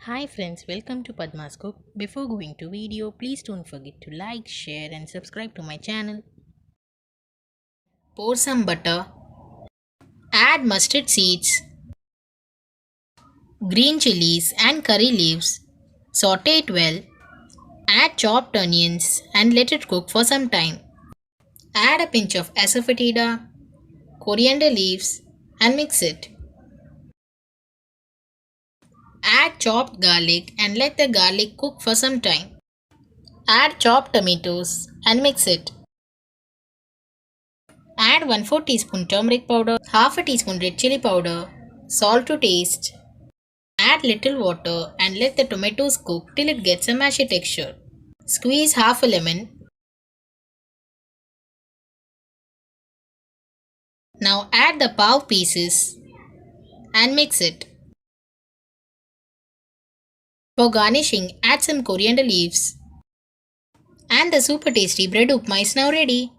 Hi friends, welcome to Padma's Cook. Before going to video, please don't forget to like, share and subscribe to my channel. Pour some butter. Add mustard seeds, green chilies and curry leaves. Saute it well. Add chopped onions and let it cook for some time. Add a pinch of asafoetida, coriander leaves and mix it. Add chopped garlic and let the garlic cook for some time. Add chopped tomatoes and mix it. Add 1/4 teaspoon turmeric powder, half a teaspoon red chili powder, salt to taste. Add little water and let the tomatoes cook till it gets a mashy texture. Squeeze half a lemon. Now add the pav pieces and mix it. For garnishing, add some coriander leaves. And the super tasty bread upma is now ready.